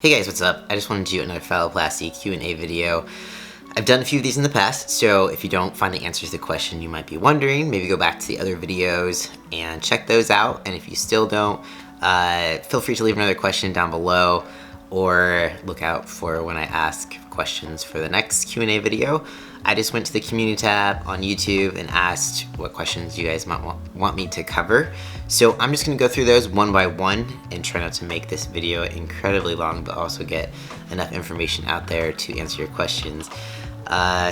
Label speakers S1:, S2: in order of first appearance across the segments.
S1: Hey guys, what's up? I just wanted to do another Phalloplasty Q&A video. I've done a few of these in the past, so if you don't find the answers to the question you might be wondering, maybe go back to the other videos and check those out. And if you still don't, feel free to leave another question down below or look out for when I ask questions for the next Q&A video. I just went to the community tab on YouTube and asked what questions you guys might want me to cover. So I'm just gonna go through those one by one and try not to make this video incredibly long, but also get enough information out there to answer your questions.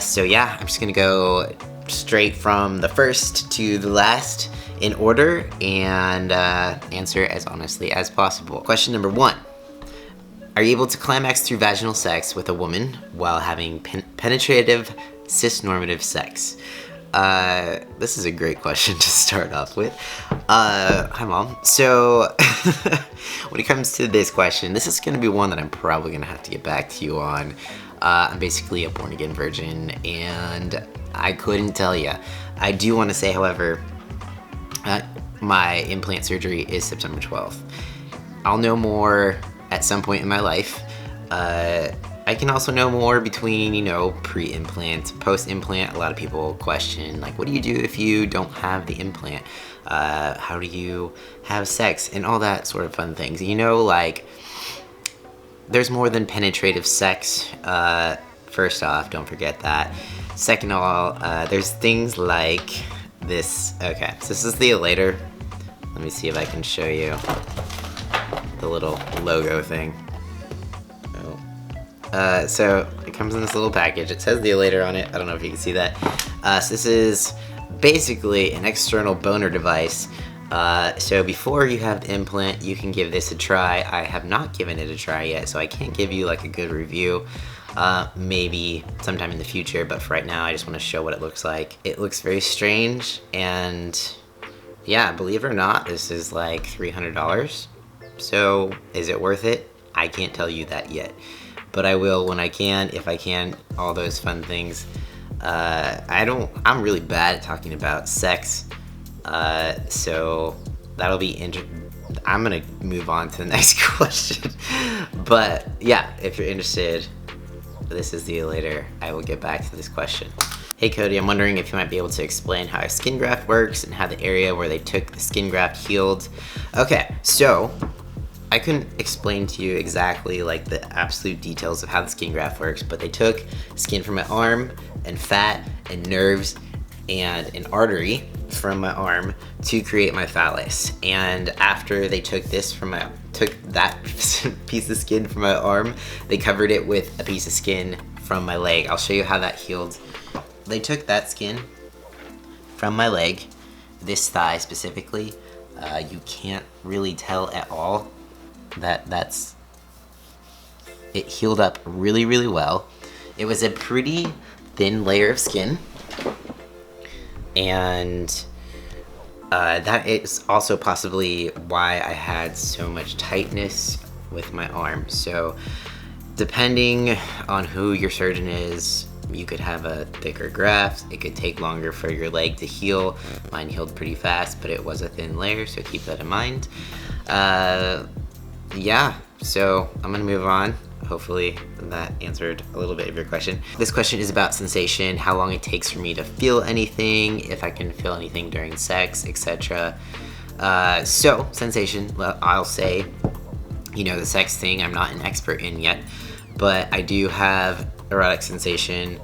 S1: So yeah, I'm just gonna go straight from the first to the last in order and answer as honestly as possible. Question number one. Are you able to climax through vaginal sex with a woman while having penetrative cis-normative sex? This is a great question to start off with. Hi mom. So when it comes to this question, this is gonna be one that I'm probably gonna have to get back to you on. I'm basically a born again virgin and I couldn't tell you. I do want to say, however, my implant surgery is September 12th. I'll know more at some point in my life. I can also know more between, you know, pre-implant, post-implant. A lot of people question, like, what do you do if you don't have the implant? How do you have sex? And all that sort of fun things. You know, like, there's more than penetrative sex. First off, don't forget that. Second of all, there's things like this. Okay, so this is the elator. Let me see if I can show you the little logo thing. So it comes in this little package. It says the elator on it. I don't know if you can see that. So this is basically an external boner device. So before you have the implant, you can give this a try. I have not given it a try yet, so I can't give you like a good review. Maybe sometime in the future, but for right now, I just want to show what it looks like. It looks very strange, and yeah, believe it or not, this is like $300. So is it worth it? I can't tell you that yet, but I will when I can, if I can, all those fun things. I'm really bad at talking about sex, so that'll be interesting. I'm gonna move on to the next question, but yeah, if you're interested, this is the elator. I will get back to this question. Hey Cody, I'm wondering if you might be able to explain how a skin graft works and how the area where they took the skin graft healed. Okay, so I couldn't explain to you exactly like the absolute details of how the skin graft works, but they took skin from my arm and fat and nerves and an artery from my arm to create my phallus. And after they took that piece of skin from my arm, they covered it with a piece of skin from my leg. I'll show you how that healed. They took that skin from my leg, this thigh specifically. You can't really tell at all that it healed up really, really well. It was a pretty thin layer of skin, and that is also possibly why I had so much tightness with my arm. So depending on who your surgeon is, you could have a thicker graft. It could take longer for your leg to heal. Mine healed pretty fast, but it was a thin layer, so keep that in mind. Yeah, so I'm gonna move on. Hopefully that answered a little bit of your question. This question is about sensation, how long it takes for me to feel anything, if I can feel anything during sex, etc. So sensation, well, I'll say, you know, the sex thing I'm not an expert in yet, but I do have erotic sensation.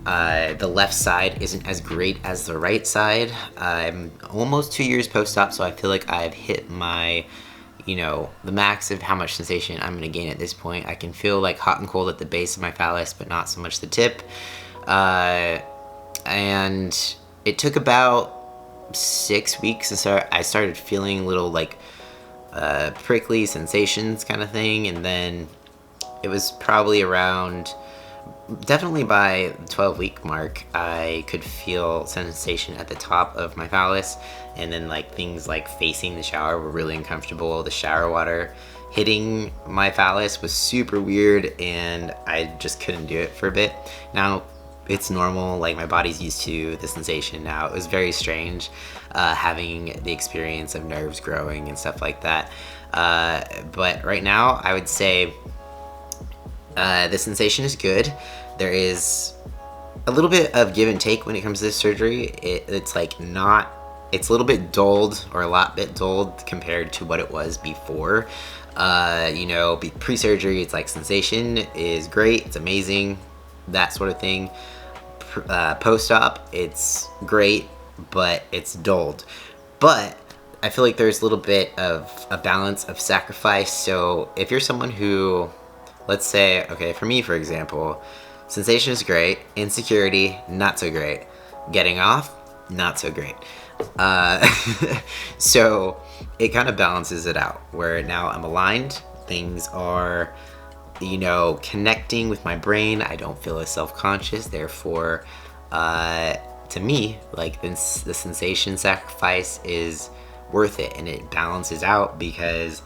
S1: The left side isn't as great as the right side. I'm almost 2 years post-op, so I feel like I've hit my, you know, the max of how much sensation I'm gonna gain at this point. I can feel like hot and cold at the base of my phallus, but not so much the tip. And it took about 6 weeks, and so I started feeling little like prickly sensations kind of thing, and then it was probably around, definitely by the 12-week mark, I could feel sensation at the top of my phallus, and then like things like facing the shower were really uncomfortable. The shower water hitting my phallus was super weird, and I just couldn't do it for a bit. Now it's normal, like my body's used to the sensation now. It was very strange having the experience of nerves growing and stuff like that. But right now I would say The sensation is good. There is a little bit of give and take when it comes to this surgery. It's like not, it's a little bit dulled, or a lot bit dulled compared to what it was before. You know, pre-surgery, it's like sensation is great, it's amazing, that sort of thing. Post-op, it's great, but it's dulled. But I feel like there's a little bit of a balance of sacrifice. So if you're someone who, let's say, okay, for me, for example, sensation is great, insecurity, not so great, getting off, not so great. So it kind of balances it out, where now I'm aligned, things are, you know, connecting with my brain, I don't feel as self-conscious, therefore, to me, like, the sensation sacrifice is worth it, and it balances out, because,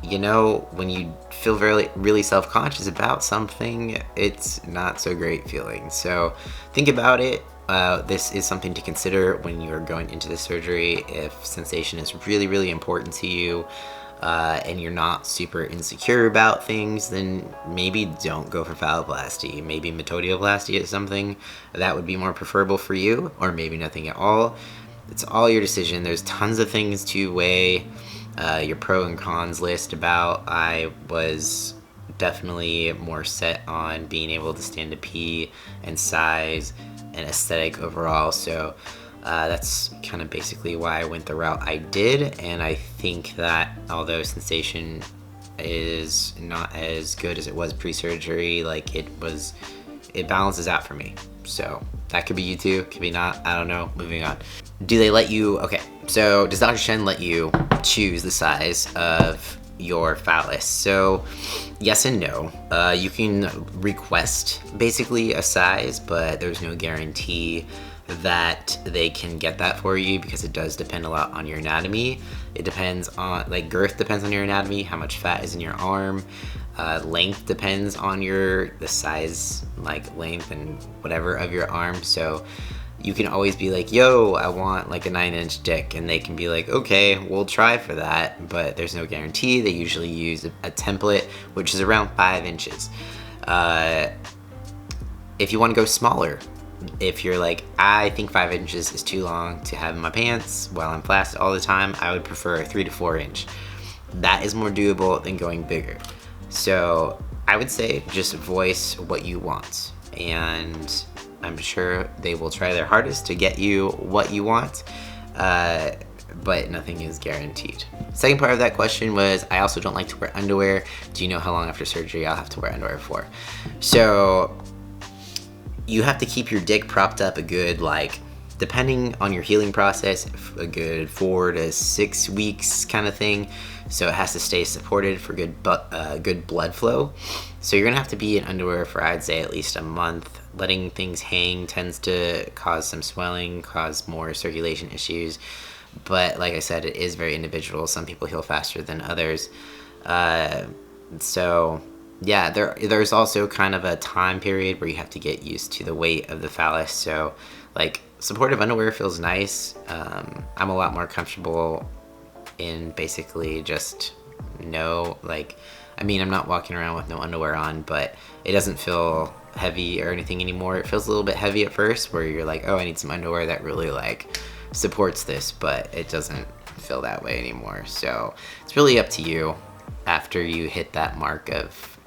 S1: you know, when you feel really self-conscious about something, it's not so great feeling. So think about it. This is something to consider when you're going into the surgery. If sensation is really important to you, and you're not super insecure about things, then maybe don't go for phalloplasty. Maybe metodioplasty is something that would be more preferable for you, or maybe nothing at all. It's all your decision. There's tons of things to weigh your pro and cons list about. I was definitely more set on being able to stand a pee and size and aesthetic overall, so that's kind of basically why I went the route I did. And I think that although sensation is not as good as it was pre-surgery, like it balances out for me. So that could be you too, could be not, I don't know. Moving on. Do they let you, okay, so does Dr. Chen let you choose the size of your phallus? So yes and no. You can request basically a size, but there's no guarantee that they can get that for you, because it does depend a lot on your anatomy. It depends on, like, girth depends on your anatomy, how much fat is in your arm. Length depends on the size, like length and whatever of your arm. So you can always be like, yo, I want like a 9-inch dick, and they can be like, okay, we'll try for that, but there's no guarantee. They usually use a template, which is around 5 inches. If you want to go smaller, if you're like, I think 5 inches is too long to have in my pants while I'm flaccid all the time, I would prefer a 3 to 4 inch. That is more doable than going bigger. So I would say just voice what you want, and I'm sure they will try their hardest to get you what you want, but nothing is guaranteed. Second part of that question was, I also don't like to wear underwear. Do you know how long after surgery I'll have to wear underwear for? So you have to keep your dick propped up a good, like, depending on your healing process, a good 4 to 6 weeks kind of thing. So it has to stay supported for good blood flow. So you're gonna have to be in underwear for, I'd say, at least a month. Letting things hang tends to cause some swelling, cause more circulation issues. But like I said, it is very individual. Some people heal faster than others. So yeah, there's also kind of a time period where you have to get used to the weight of the phallus. So like, supportive underwear feels nice. I'm a lot more comfortable in basically just I mean, I'm not walking around with no underwear on, but it doesn't feel heavy or anything anymore. It feels a little bit heavy at first, where you're like, oh, I need some underwear that really like supports this, but it doesn't feel that way anymore. So it's really up to you after you hit that mark of,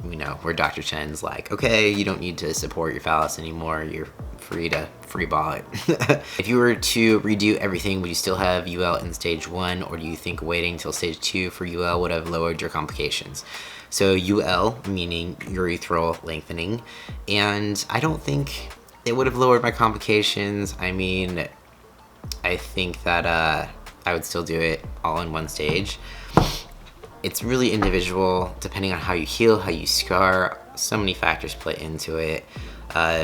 S1: you know, where Dr. Chen's like, okay, you don't need to support your phallus anymore, you're free to freeball it. If you were to redo everything, would you still have UL in stage 1, or do you think waiting till stage 2 for UL would have lowered your complications? So UL, meaning urethral lengthening, and I don't think it would have lowered my complications. I mean, I think that I would still do it all in one stage. It's really individual, depending on how you heal, how you scar. So many factors play into it.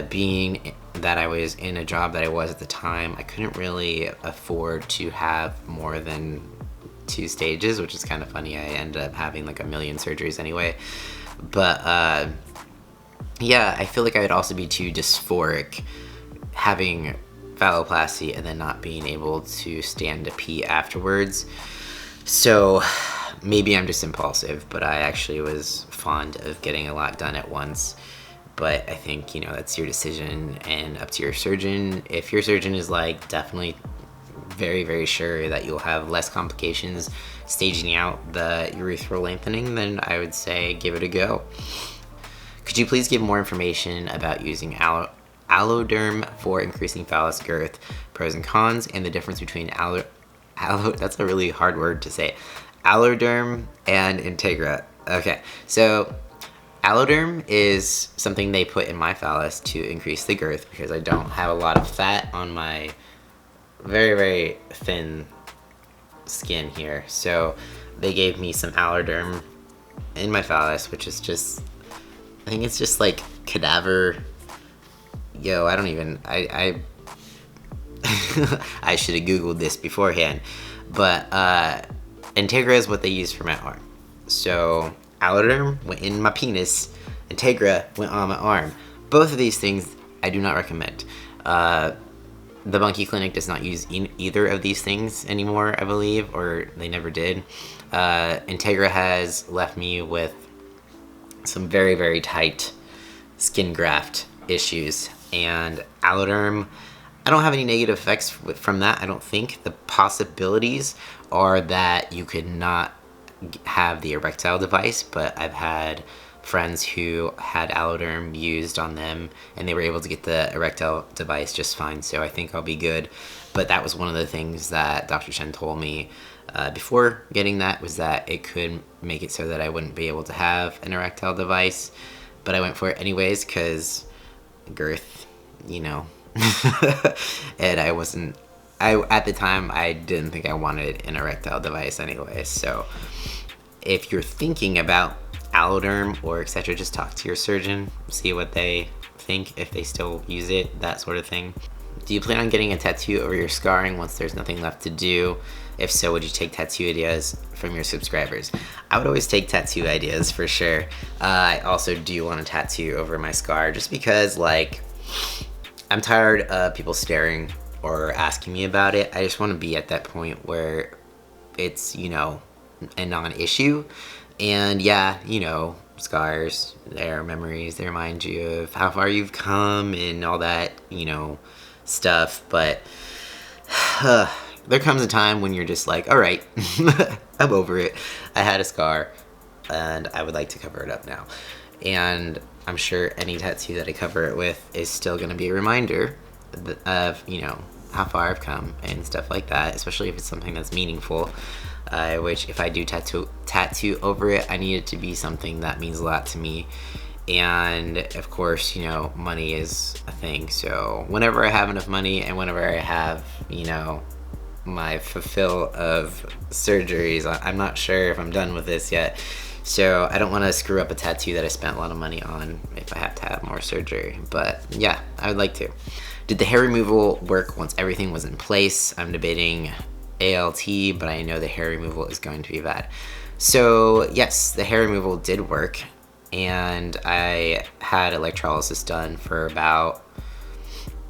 S1: Being that I was in a job that I was at the time, I couldn't really afford to have more than 2 stages, which is kind of funny. I ended up having like 1 million surgeries anyway. But yeah, I feel like I would also be too dysphoric having phalloplasty and then not being able to stand to pee afterwards. So maybe I'm just impulsive, but I actually was fond of getting a lot done at once. But I think, you know, that's your decision and up to your surgeon. If your surgeon is like definitely very, very sure that you'll have less complications staging out the urethral lengthening, then I would say give it a go. Could you please give more information about using alloderm for increasing phallus girth, pros and cons, and the difference between that's a really hard word to say, alloderm and Integra? Okay, so alloderm is something they put in my phallus to increase the girth because I don't have a lot of fat on my very, very thin skin here. So they gave me some alloderm in my phallus, which is just, I think it's just like cadaver. Yo, I don't even, I I should have Googled this beforehand. But Integra is what they use for my arm. So alloderm went in my penis, Integra went on my arm. Both of these things I do not recommend. The Bunkie Clinic does not use either of these things anymore, I believe, or they never did. Integra has left me with some very, very tight skin graft issues, and alloderm, I don't have any negative effects from that, I don't think. The possibilities are that you could not have the erectile device, but I've had friends who had alloderm used on them and they were able to get the erectile device just fine, so I think I'll be good. But that was one of the things that Dr. Chen told me before getting that, was that it could make it so that I wouldn't be able to have an erectile device, but I went for it anyways because girth, you know. And at the time I didn't think I wanted an erectile device anyway. So if you're thinking about alloderm or etc., just talk to your surgeon, see what they think, if they still use it, that sort of thing. Do you plan on getting a tattoo over your scarring once there's nothing left to do? If so, would you take tattoo ideas from your subscribers? I would always take tattoo ideas for sure. I also do want a tattoo over my scar just because, like, I'm tired of people staring or asking me about it. I just want to be at that point where it's, you know, a non-issue. And yeah, you know, scars, they're memories, they remind you of how far you've come and all that, you know, stuff. But there comes a time when you're just like, all right, I'm over it. I had a scar and I would like to cover it up now. And I'm sure any tattoo that I cover it with is still going to be a reminder of, you know, how far I've come and stuff like that, especially if it's something that's meaningful. Which if I do tattoo over it, I need it to be something that means a lot to me. And of course, you know, money is a thing. So whenever I have enough money and whenever I have, you know, my fulfill of surgeries, I'm not sure if I'm done with this yet. So I don't want to screw up a tattoo that I spent a lot of money on if I have to have more surgery. But yeah, I would like to. Did the hair removal work once everything was in place? I'm debating ALT, but I know the hair removal is going to be bad. So yes, the hair removal did work, and I had electrolysis done for about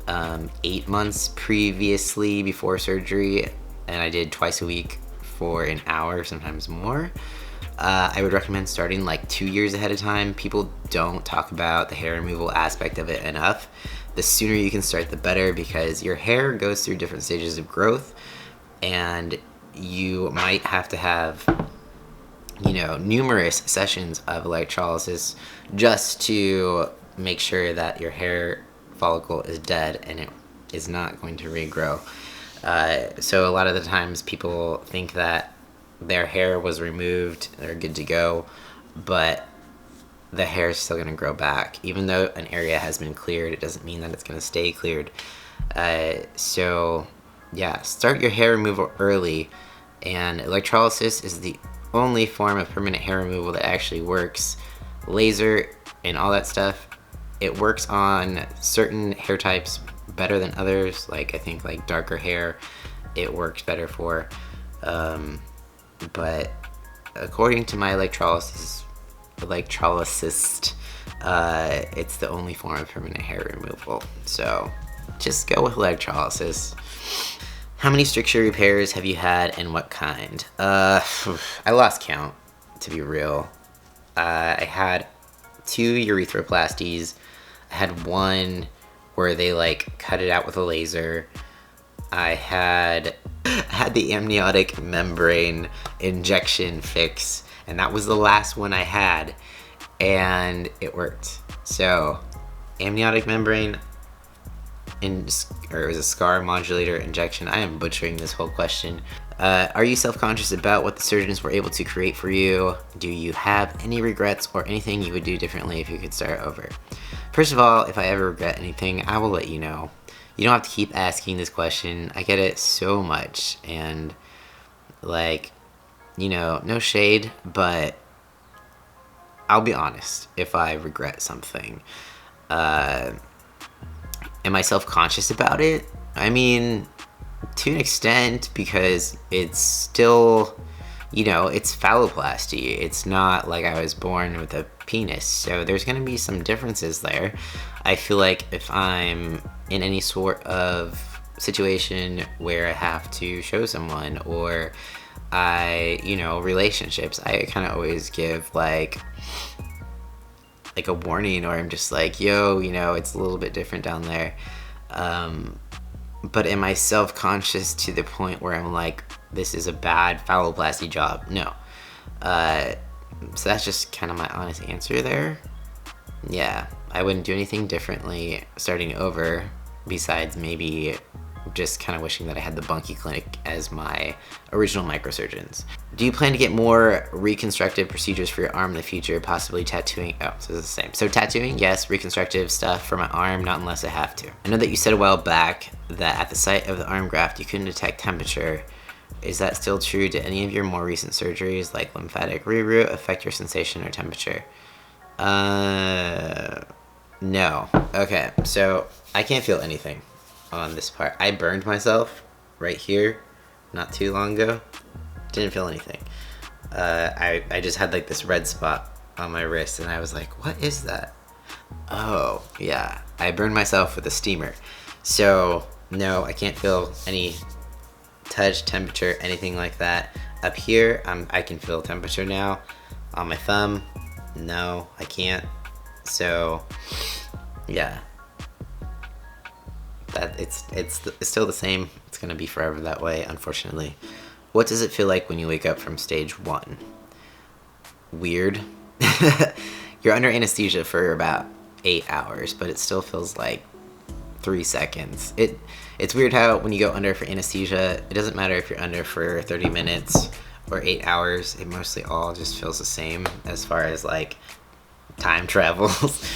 S1: 8 months previously before surgery, and I did twice a week for an hour, sometimes more. I would recommend starting like 2 years ahead of time. People don't talk about the hair removal aspect of it enough. The sooner you can start, the better, because your hair goes through different stages of growth, and you might have to have, you know, numerous sessions of electrolysis just to make sure that your hair follicle is dead and it is not going to regrow. So a lot of the times people think that their hair was removed, they're good to go, but the hair is still going to grow back. Even though an area has been cleared, it doesn't mean that it's going to stay cleared. So yeah, start your hair removal early, and electrolysis is the only form of permanent hair removal that actually works. Laser and all that stuff, it works on certain hair types better than others. Like I think like darker hair, it works better for. But according to my electrolysist, it's the only form of permanent hair removal. So just go with electrolysis. How many stricture repairs have you had and what kind? I lost count, to be real. I had 2 urethroplasties. I had one where they like cut it out with a laser. I had the amniotic membrane injection fix, and that was the last one I had, and it worked. So amniotic membrane or it was a scar modulator injection. I am butchering this whole question. Are you self-conscious about what the surgeons were able to create for you? Do you have any regrets or anything you would do differently if you could start over? First of all, if I ever regret anything, I will let you know. You don't have to keep asking this question. I get it so much, and like, you know, no shade, but I'll be honest if I regret something. Am I self-conscious about it? I mean, to an extent, because it's still, you know, it's phalloplasty. It's not like I was born with a penis, so there's gonna be some differences there. I feel like if I'm in any sort of situation where I have to show someone, or you know, relationships, I kind of always give like a warning, or I'm just like, yo, you know, it's a little bit different down there. But am I self-conscious to the point where I'm like, this is a bad phalloplasty job? No. So that's just kind of my honest answer there. Yeah, I wouldn't do anything differently starting over, besides maybe just kind of wishing that I had the Bunky Clinic as my original microsurgeons. Do you plan to get more reconstructive procedures for your arm in the future, possibly tattooing? Oh, so it's the same. So tattooing, yes. Reconstructive stuff for my arm, not unless I have to. I know that you said a while back that at the site of the arm graft you couldn't detect temperature. Is that still true? Did any of your more recent surgeries, like lymphatic reroute, affect your sensation or temperature? No. Okay, so I can't feel anything on this part. I burned myself right here not too long ago. Didn't feel anything. I just had like this red spot on my wrist, and I was like, what is that? Oh, yeah. I burned myself with a steamer. So, no, I can't feel any touch, temperature, anything like that. Up here, I can feel temperature now. On my thumb, no, I can't. So, yeah. It's still the same. It's gonna be forever that way, unfortunately. What does it feel like when you wake up from stage 1? Weird. You're under anesthesia for about 8 hours, but it still feels like 3 seconds. It's weird how when you go under for anesthesia, it doesn't matter if you're under for 30 minutes or 8 hours. It mostly all just feels the same as far as like time travels.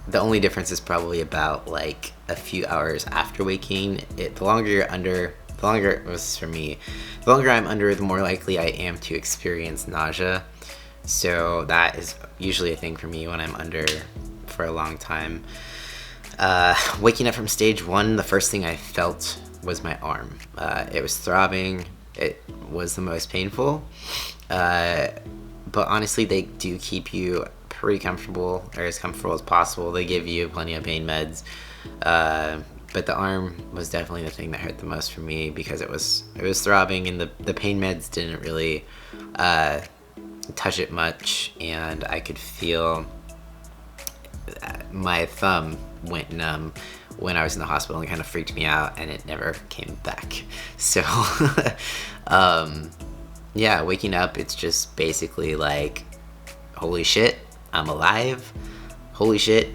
S1: The only difference is probably about like a few hours after waking. The longer you're under, the longer it was for me, the longer I'm under, the more likely I am to experience nausea. So that is usually a thing for me when I'm under for a long time. Waking up from stage 1, the first thing I felt was my arm. It was throbbing. It was the most painful. But honestly, they do keep you pretty comfortable, or as comfortable as possible. They give you plenty of pain meds. But the arm was definitely the thing that hurt the most for me, because it was throbbing, and the pain meds didn't really touch it much, and I could feel my thumb went numb when I was in the hospital, and it kind of freaked me out, and it never came back. So yeah, waking up, it's just basically like, holy shit, I'm alive. Holy shit,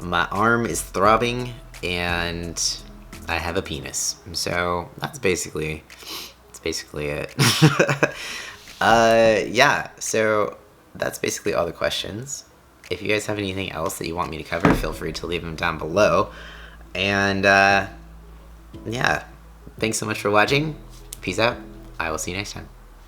S1: my arm is throbbing, and I have a penis. So that's basically it. Yeah, so that's basically all the questions. If you guys have anything else that you want me to cover, feel free to leave them down below. And yeah, thanks so much for watching. Peace out. I will see you next time.